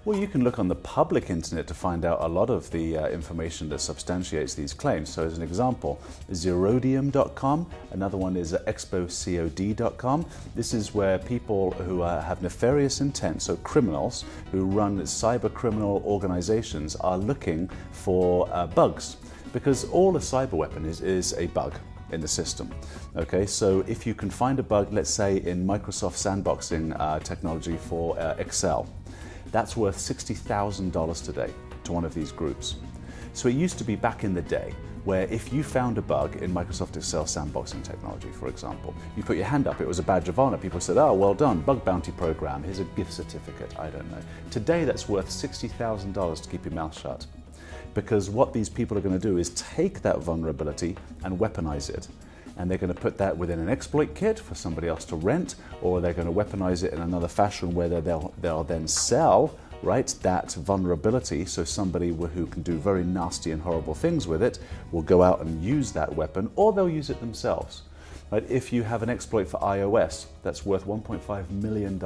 Well, you can look on the public internet to find out a lot of the information that substantiates these claims. So as an example, Zerodium.com, another one is ExpoCOD.com. This is where people who have nefarious intent, so criminals who run cybercriminal organizations, are looking for bugs, because all a cyber weapon is a bug in the system. Okay, so if you can find a bug, let's say in Microsoft sandboxing technology for Excel, that's worth $60,000 today to one of these groups. So it used to be back in the day where if you found a bug in Microsoft Excel sandboxing technology, for example, you put your hand up, it was a badge of honor. People said, oh, well done, bug bounty program, here's a gift certificate, I don't know. Today that's worth $60,000 to keep your mouth shut. Because what these people are going to do is take that vulnerability and weaponize it. And they're going to put that within an exploit kit for somebody else to rent, or they're going to weaponize it in another fashion where they'll then sell, right, that vulnerability, so somebody who can do very nasty and horrible things with it will go out and use that weapon, or they'll use it themselves. Right? If you have an exploit for iOS, that's worth $1.5 million.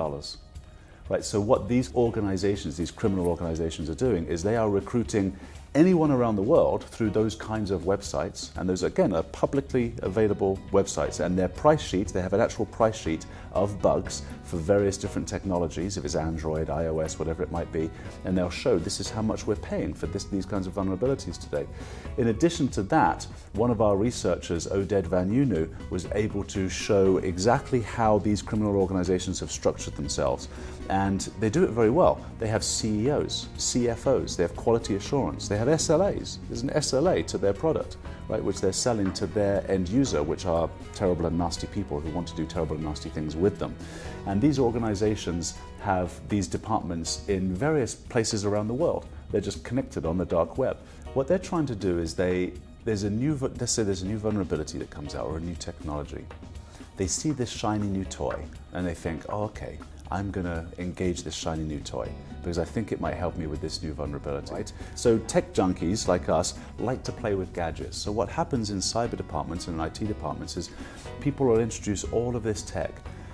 Right? So what these organizations, these criminal organizations are doing is they are recruiting anyone around the world through those kinds of websites, and those again are publicly available websites, and their price sheet, they have an actual price sheet of bugs for various different technologies, if it's Android, iOS, whatever it might be, and they'll show this is how much we're paying for these kinds of vulnerabilities today. In addition to that, one of our researchers, Oded Van Unu, was able to show exactly how these criminal organizations have structured themselves, and they do it very well. They have CEOs, CFOs, they have quality assurance, they have SLAs. There's an SLA to their product, right, which they're selling to their end user, which are terrible and nasty people who want to do terrible and nasty things with them. And these organizations have these departments in various places around the world. They're just connected on the dark web. What they're trying to do is let's say there's a new vulnerability that comes out, or a new technology. They see this shiny new toy and they think, oh, okay, I'm going to engage this shiny new toy because I think it might help me with this new vulnerability. Right? So tech junkies like us like to play with gadgets. So what happens in cyber departments and IT departments is people will introduce all of this tech.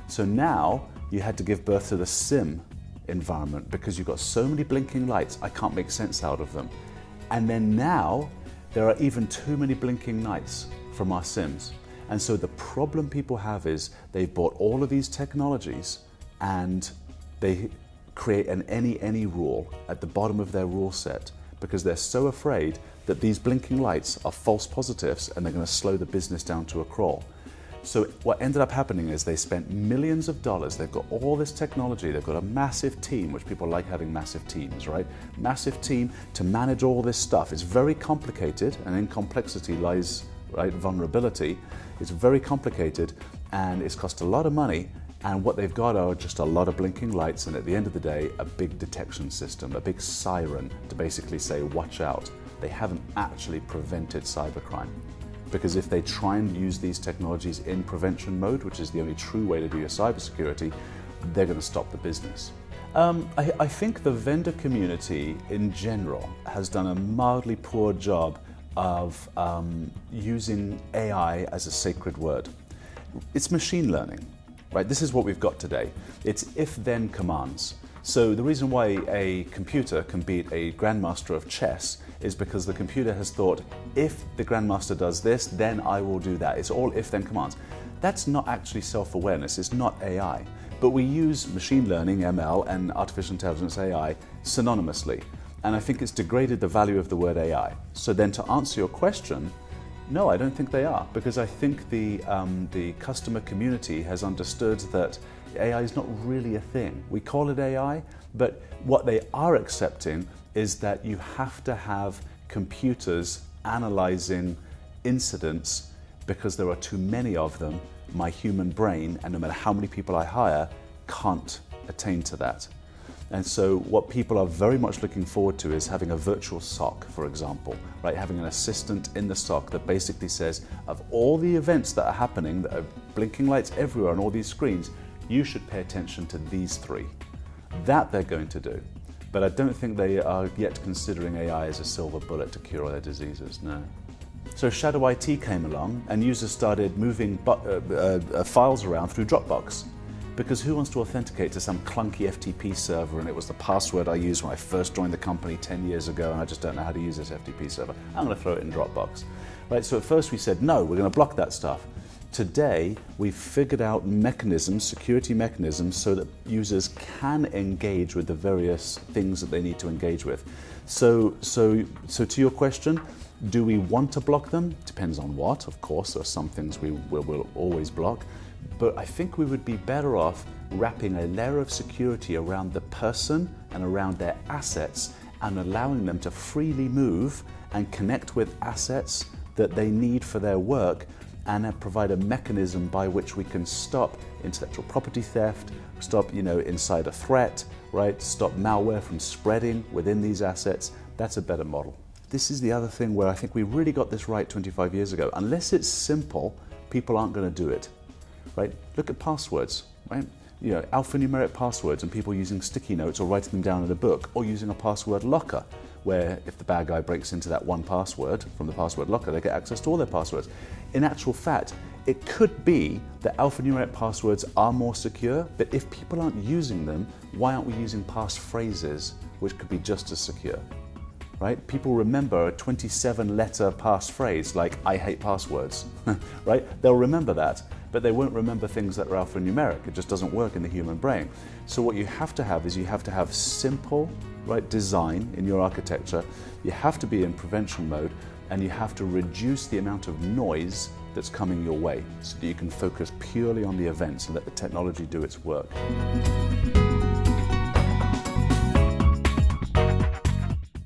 So now you had to give birth to the SIM environment because you've got so many blinking lights, I can't make sense out of them. And then now there are even too many blinking lights from our SIMs. And so the problem people have is they've bought all of these technologies and they create an any rule at the bottom of their rule set because they're so afraid that these blinking lights are false positives and they're going to slow the business down to a crawl. So what ended up happening is they spent millions of dollars, they've got all this technology, they've got a massive team, which people like having massive teams, right? Massive team to manage all this stuff. It's very complicated, and in complexity lies, right, vulnerability. It's very complicated and it's cost a lot of money. And what they've got are just a lot of blinking lights, and at the end of the day, a big detection system, a big siren to basically say, watch out. They haven't actually prevented cybercrime. Because if they try and use these technologies in prevention mode, which is the only true way to do your cybersecurity, they're going to stop the business. I think the vendor community in general has done a mildly poor job of using AI as a sacred word. It's machine learning. Right, this is what we've got today. It's if-then commands. So the reason why a computer can beat a grandmaster of chess is because the computer has thought, if the grandmaster does this, then I will do that. It's all if-then commands. That's not actually self-awareness, it's not AI. But we use machine learning, ML, and artificial intelligence, AI, synonymously. And I think it's degraded the value of the word AI. So then to answer your question, no, I don't think they are, because I think the customer community has understood that AI is not really a thing. We call it AI, but what they are accepting is that you have to have computers analyzing incidents because there are too many of them. My human brain, and no matter how many people I hire, can't attain to that. And so what people are very much looking forward to is having a virtual SOC, for example, right? Having an assistant in the SOC that basically says, of all the events that are happening, that are blinking lights everywhere on all these screens, you should pay attention to these three. That they're going to do. But I don't think they are yet considering AI as a silver bullet to cure all their diseases, no. So Shadow IT came along and users started moving files around through Dropbox. Because who wants to authenticate to some clunky FTP server and it was the password I used when I first joined the company 10 years ago and I just don't know how to use this FTP server. I'm going to throw it in Dropbox. Right, so at first we said, no, we're going to block that stuff. Today, we've figured out mechanisms, security mechanisms, so that users can engage with the various things that they need to engage with. So to your question, do we want to block them? Depends on what, of course. There are some things we will always block. But I think we would be better off wrapping a layer of security around the person and around their assets and allowing them to freely move and connect with assets that they need for their work, and provide a mechanism by which we can stop intellectual property theft, stop insider threat, right? Stop malware from spreading within these assets. That's a better model. This is the other thing where I think we really got this right 25 years ago. Unless it's simple, people aren't going to do it, right? Look at passwords, right? Alphanumeric passwords and people using sticky notes or writing them down in a book, or using a password locker, where if the bad guy breaks into that one password from the password locker, they get access to all their passwords. In actual fact, it could be that alphanumeric passwords are more secure, but if people aren't using them, why aren't we using passphrases, which could be just as secure? Right? People remember a 27-letter passphrase like "I hate passwords," right? They'll remember that, but they won't remember things that are alphanumeric. It just doesn't work in the human brain. So what you have to have is you have to have simple, right, design in your architecture. You have to be in prevention mode, and you have to reduce the amount of noise that's coming your way so that you can focus purely on the events and let the technology do its work.